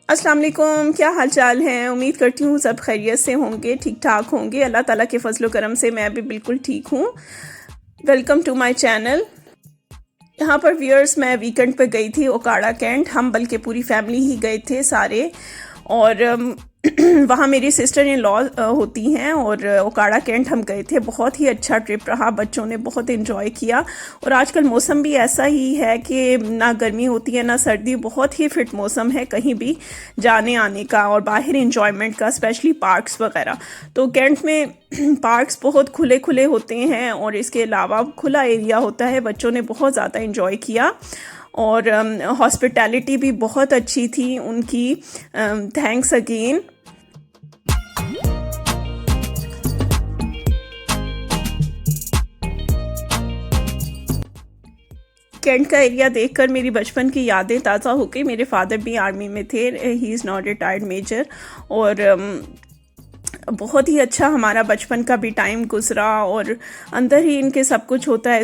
अस्सलाम वालेकुम, क्या हाल चाल है। उम्मीद करती हूँ सब खैरियत से होंगे, ठीक ठाक होंगे। अल्लाह ताला के फजलो करम से मैं भी बिल्कुल ठीक हूँ। Welcome to my channel. यहाँ पर व्यूअर्स, मैं वीकेंड पे गई थी ओकाड़ा कैंट। हम बल्कि पूरी फैमिली ही गए थे सारे। और वहाँ मेरी सिस्टर इन लॉ होती हैं और ओकाड़ा कैंट हम गए थे। बहुत ही अच्छा ट्रिप रहा, बच्चों ने बहुत इन्जॉय किया। और आजकल मौसम भी ऐसा ही है कि ना गर्मी होती है ना सर्दी, बहुत ही फिट मौसम है कहीं भी जाने आने का और बाहर इंजॉयमेंट का, स्पेशली पार्क्स वगैरह। तो कैंट में पार्क्स बहुत खुले खुले होते हैं और इसके अलावा खुला एरिया होता है। बच्चों ने बहुत ज़्यादा इन्जॉय किया और हॉस्पिटैलिटी भी बहुत अच्छी थी उनकी। Thanks again. कैंट का एरिया देखकर मेरी बचपन की यादें ताज़ा हो गई। मेरे फादर भी आर्मी में थे, he is not retired major. और बहुत ही अच्छा हमारा बचपन का भी टाइम गुजरा और अंदर ही इनके सब कुछ होता है।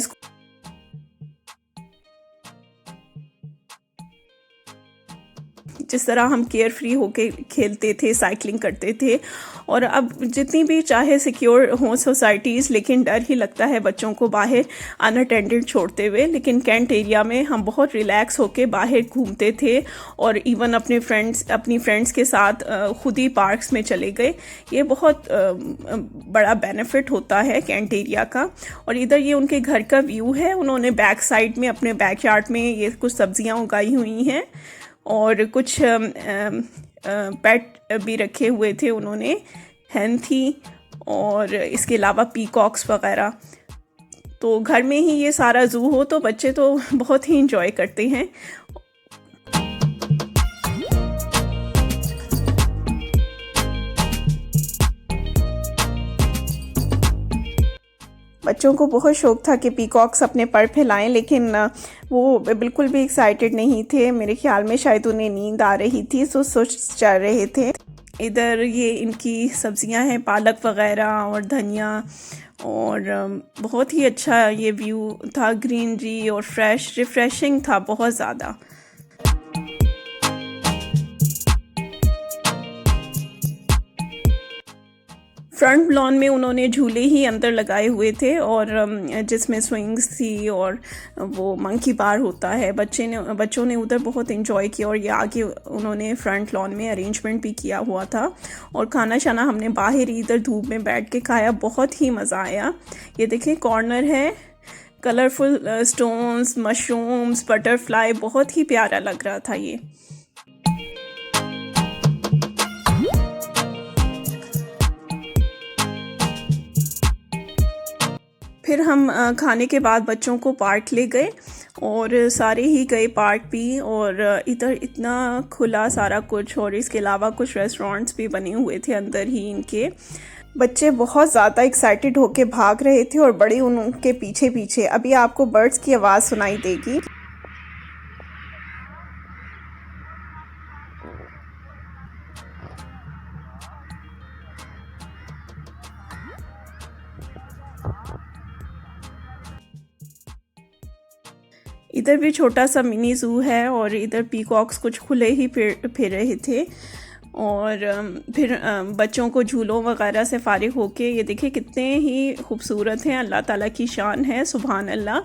जिस तरह हम केयर फ्री होके खेलते थे, साइकिलिंग करते थे। और अब जितनी भी चाहे सिक्योर हों सोसाइटीज़, लेकिन डर ही लगता है बच्चों को बाहर अनअटेंडेड छोड़ते हुए। लेकिन कैंट एरिया में हम बहुत रिलैक्स होके बाहर घूमते थे और इवन अपनी फ्रेंड्स के साथ खुद ही पार्क्स में चले गए। ये बहुत बड़ा बेनिफिट होता है कैंट एरिया का। और इधर ये उनके घर का व्यू है। उन्होंने बैक साइड में अपने बैकयार्ड में ये कुछ सब्जियां उगाई हुई हैं और कुछ पेट भी रखे हुए थे उन्होंने, हैन थी और इसके अलावा पीकॉक्स वगैरह। तो घर में ही ये सारा ज़ू हो तो बच्चे तो बहुत ही इंजॉय करते हैं। बच्चों को बहुत शौक था कि पीकॉक्स अपने पर फैलाएं, लेकिन वो बिल्कुल भी एक्साइटेड नहीं थे। मेरे ख्याल में शायद उन्हें नींद आ रही थी, सोच चल रहे थे। इधर ये इनकी सब्जियां हैं, पालक वगैरह और धनिया। और बहुत ही अच्छा ये व्यू था, ग्रीनरी और फ्रेश, रिफ्रेशिंग था बहुत ज़्यादा। फ्रंट लॉन में उन्होंने झूले ही अंदर लगाए हुए थे और जिसमें स्विंग्स थी और वो मंकी बार होता है। बच्चों ने उधर बहुत इन्जॉय किया और ये आगे उन्होंने फ्रंट लॉन में अरेंजमेंट भी किया हुआ था। और खाना शाना हमने बाहर ही इधर धूप में बैठ के खाया, बहुत ही मज़ा आया। ये देखिए कॉर्नर है, कलरफुल स्टोन्स, मशरूम्स, बटरफ्लाई, बहुत ही प्यारा लग रहा था ये। फिर हम खाने के बाद बच्चों को पार्क ले गए और सारे ही गए पार्क भी। और इधर इतना खुला सारा कुछ, और इसके अलावा कुछ रेस्टोरेंट्स भी बने हुए थे अंदर ही इनके। बच्चे बहुत ज़्यादा एक्साइटेड होके भाग रहे थे और बड़े उनके पीछे पीछे। अभी आपको बर्ड्स की आवाज़ सुनाई देगी। इधर भी छोटा सा मिनी ज़ू है और इधर पीकॉक्स कुछ खुले ही फिर रहे थे। और फिर बच्चों को झूलों वगैरह से फारिग होके, ये देखिए कितने ही खूबसूरत हैं। अल्लाह ताला की शान है, सुभान अल्लाह।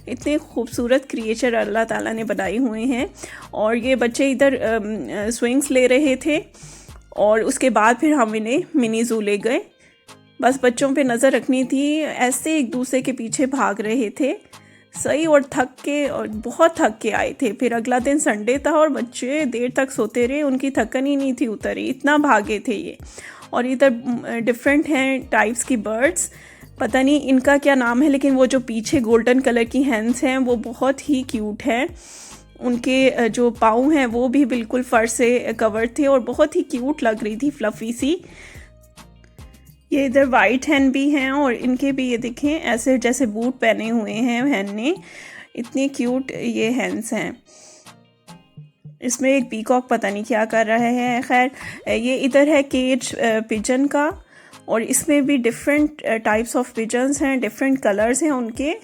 इतने खूबसूरत क्रिएचर अल्लाह ताला ने बनाए हुए हैं। और ये बच्चे इधर स्विंग्स ले रहे थे और उसके बाद फिर हम इन्हें मिनी ज़ू ले गए। बस बच्चों पे नज़र रखनी थी, ऐसे एक दूसरे के पीछे भाग रहे थे सही। और बहुत थक के आए थे। फिर अगला दिन संडे था और बच्चे देर तक सोते रहे, उनकी थकन ही नहीं थी उतरी, इतना भागे थे ये। और इधर डिफरेंट हैं टाइप्स की बर्ड्स, पता नहीं इनका क्या नाम है, लेकिन वो जो पीछे गोल्डन कलर की हैंस हैं वो बहुत ही क्यूट हैं। उनके जो पाँव हैं वो भी बिल्कुल फर से कवर थे और बहुत ही क्यूट लग रही थी, फ्लफ़ी सी। ये इधर वाइट हैन भी हैं और इनके भी ये देखें ऐसे जैसे बूट पहने हुए हैं हैन ने। इतनी क्यूट ये हैंस हैं। इसमें एक पीकॉक पता नहीं क्या कर रहा है। खैर, ये इधर है केज पिजन का और इसमें भी डिफरेंट टाइप्स ऑफ पिजन्स हैं, डिफरेंट कलर्स हैं उनके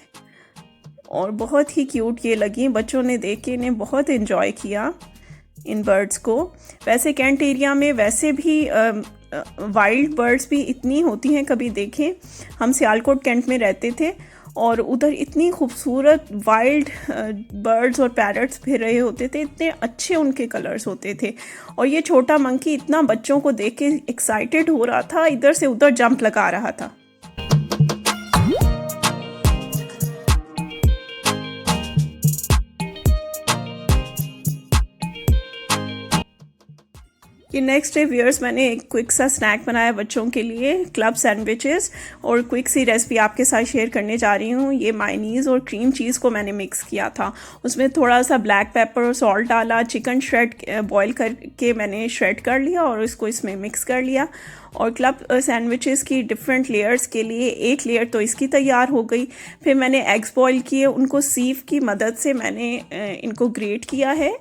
और बहुत ही क्यूट ये लगी। बच्चों ने देख के इन्हें बहुत इन्जॉय किया। इन बर्ड्स को। वैसे कैंट एरिया में वैसे भी वाइल्ड बर्ड्स भी इतनी होती हैं, कभी देखें। हम सियालकोट कैंट में रहते थे और उधर इतनी खूबसूरत वाइल्ड बर्ड्स और पैरट्स फिर रहे होते थे, इतने अच्छे उनके कलर्स होते थे। और ये छोटा मंकी इतना बच्चों को देख के एक्साइटेड हो रहा था, इधर से उधर जंप लगा रहा था। कि नेक्स्ट डे व्यूअर्स मैंने एक क्विक सा स्नैक बनाया बच्चों के लिए, क्लब सैंडविचेस, और क्विक सी रेसिपी आपके साथ शेयर करने जा रही हूँ। ये मायोनीज़ और क्रीम चीज़ को मैंने मिक्स किया था, उसमें थोड़ा सा ब्लैक पेपर और सॉल्ट डाला, चिकन श्रेड बॉईल करके मैंने श्रेड कर लिया और इसको इसमें मिक्स कर लिया। और क्लब सैंडविचेस की डिफरेंट लेयर्स के लिए एक लेयर तो इसकी तैयार हो गई। फिर मैंने एग्स बॉईल किए, उनको सीव की मदद से मैंने इनको ग्रेट किया है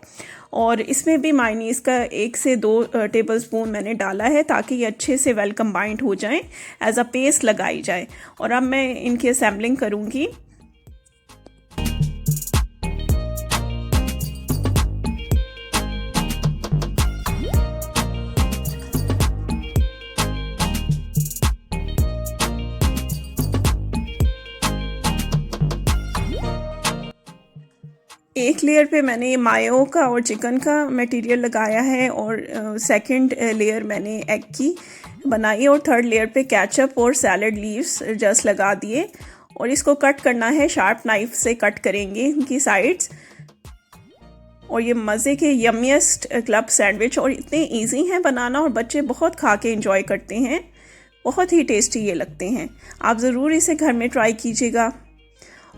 और इसमें भी मायोनीज़ का 1 से 2 टेबलस्पून मैंने डाला है ताकि ये अच्छे से वेल कंबाइंड हो जाएं, एज अ पेस्ट लगाई जाए। और अब मैं इनकी असेंबलिंग करूँगी। एक लेयर पे मैंने मायो का और चिकन का मटेरियल लगाया है और सेकंड लेयर मैंने एग की बनाई और थर्ड लेयर पे केचप और सैलड लीव्स जस्ट लगा दिए। और इसको कट करना है, शार्प नाइफ से कट करेंगे इनकी साइड्स। और ये मज़े के यम्मीएस्ट क्लब सैंडविच, और इतने इजी हैं बनाना और बच्चे बहुत खा के एंजॉय करते हैं, बहुत ही टेस्टी ये लगते हैं। आप ज़रूर इसे घर में ट्राई कीजिएगा।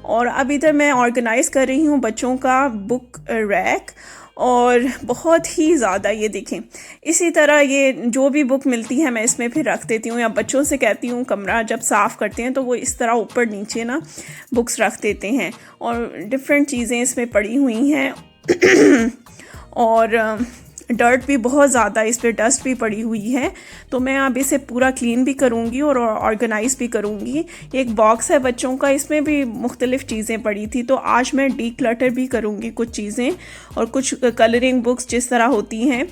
और अब इधर मैं ऑर्गेनाइज़ कर रही हूँ बच्चों का बुक रैक, और बहुत ही ज़्यादा ये देखें, इसी तरह ये जो भी बुक मिलती है मैं इसमें फिर रख देती हूँ, या बच्चों से कहती हूँ कमरा जब साफ़ करते हैं तो वो इस तरह ऊपर नीचे ना बुक्स रख देते हैं। और डिफरेंट चीज़ें इसमें पड़ी हुई हैं और डर्ट भी बहुत ज़्यादा, इस पर डस्ट भी पड़ी हुई है, तो मैं अब इसे पूरा क्लीन भी करूँगी और ऑर्गेनाइज भी करूँगी। एक बॉक्स है बच्चों का, इसमें भी मुख्तलिफ़ चीज़ें पड़ी थी, तो आज मैं डी क्लटर भी करूँगी कुछ चीज़ें। और कुछ कलरिंग बुक्स जिस तरह होती हैं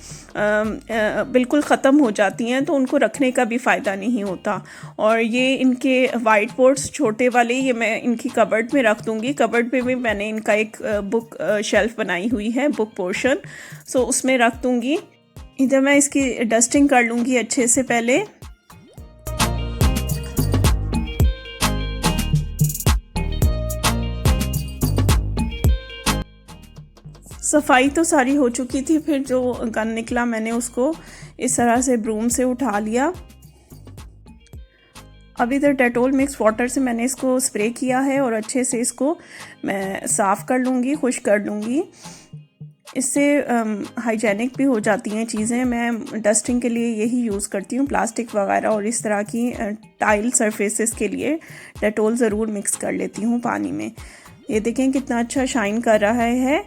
बिल्कुल ख़त्म हो जाती हैं, तो उनको रखने का भी फ़ायदा नहीं होता। और ये इनके वाइट बोर्ड्स छोटे वाले, ये मैं इनकी कबर्ड में रख दूँगी। कबर्ड पे भी मैंने इनका एक बुक शेल्फ़ बनाई हुई है, बुक पोर्शन, सो उसमें रख दूँगी। इधर मैं इसकी डस्टिंग कर लूँगी अच्छे से पहले। सफाई तो सारी हो चुकी थी, फिर जो गंद निकला मैंने उसको इस तरह से ब्रूम से उठा लिया। अब इधर डेटोल मिक्स वाटर से मैंने इसको स्प्रे किया है और अच्छे से इसको मैं साफ़ कर लूँगी, खुश कर लूँगी। इससे हाइजेनिक भी हो जाती हैं चीज़ें। मैं डस्टिंग के लिए यही यूज़ करती हूँ, प्लास्टिक वगैरह और इस तरह की टाइल सरफेसेस के लिए डेटोल ज़रूर मिक्स कर लेती हूँ पानी में। ये देखें कितना अच्छा शाइन कर रहा है।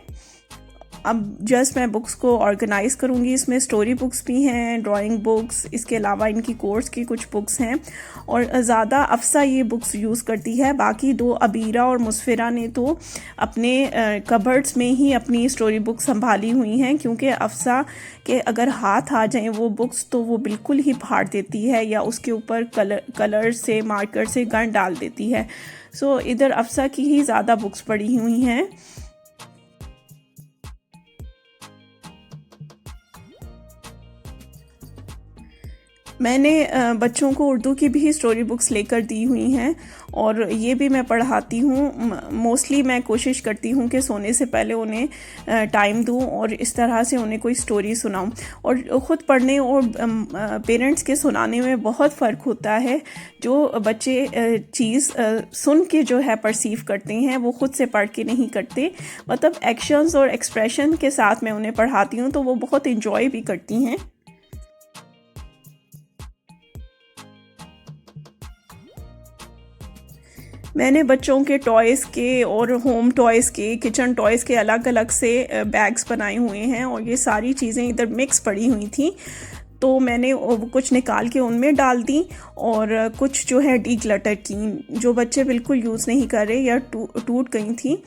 अब जस्ट मैं बुक्स को ऑर्गेनाइज़ करूँगी। इसमें स्टोरी बुक्स भी हैं, ड्राइंग बुक्स, इसके अलावा इनकी कोर्स की कुछ बुक्स हैं। और ज़्यादा अफ़सा ये बुक्स यूज़ करती है, बाकी 2 अबीरा और मुसफ़िरा ने तो अपने कबर्ड्स में ही अपनी स्टोरी बुक संभाली हुई हैं, क्योंकि अफ़सा के अगर हाथ आ जाएं वो बुक्स तो वो बिल्कुल ही फाड़ देती है या उसके ऊपर कलर से, मार्कर से गंद डाल देती है। सो इधर अफ़सा की ही ज़्यादा बुक्स पड़ी हुई हैं। मैंने बच्चों को उर्दू की भी स्टोरी बुक्स लेकर दी हुई हैं और ये भी मैं पढ़ाती हूँ। मोस्टली मैं कोशिश करती हूँ कि सोने से पहले उन्हें टाइम दूँ और इस तरह से उन्हें कोई स्टोरी सुनाऊँ। और ख़ुद पढ़ने और पेरेंट्स के सुनाने में बहुत फ़र्क होता है। जो बच्चे चीज़ सुन के जो है परसीव करते हैं वो ख़ुद से पढ़ के नहीं करते, मतलब एक्शंस और एक्सप्रेशन के साथ मैं उन्हें पढ़ाती हूँ तो वो बहुत इंजॉय भी करती हैं। मैंने बच्चों के टॉयज़ के और होम टॉयज़ के, किचन टॉयज़ के अलग अलग से बैग्स बनाए हुए हैं और ये सारी चीज़ें इधर मिक्स पड़ी हुई थी, तो मैंने कुछ निकाल के उनमें डाल दी और कुछ जो है डी क्लटर की, जो बच्चे बिल्कुल यूज़ नहीं कर रहे या टूट गई थी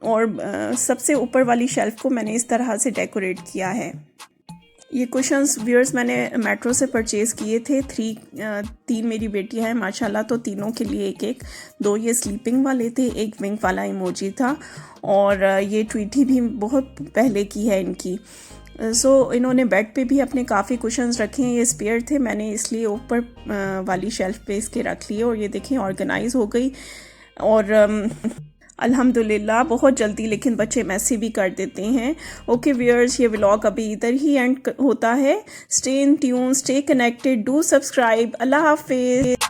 और सबसे ऊपर वाली शेल्फ़ को मैंने इस तरह से डेकोरेट किया है। ये कुशन्स व्यूअर्स मैंने मेट्रो से परचेज़ किए थे। तीन मेरी बेटियां हैं माशाल्लाह, तो तीनों के लिए एक एक, दो ये स्लीपिंग वाले थे, एक विंक वाला इमोजी था, और ये ट्वीटी भी बहुत पहले की है इनकी। इन्होंने बेड पे भी अपने काफ़ी कुशन्स रखे हैं, ये स्पेयर थे, मैंने इसलिए ऊपर वाली शेल्फ पे इसके रख लिए, और ये देखें ऑर्गेनाइज हो गई। और अल्हम्दुलिल्लाह बहुत जल्दी, लेकिन बच्चे मैसी भी कर देते हैं। ओके व्यूअर्स, ये व्लॉग अभी इधर ही एंड होता है। Stay in tune, stay connected, do subscribe. अल्लाह हाफिज़।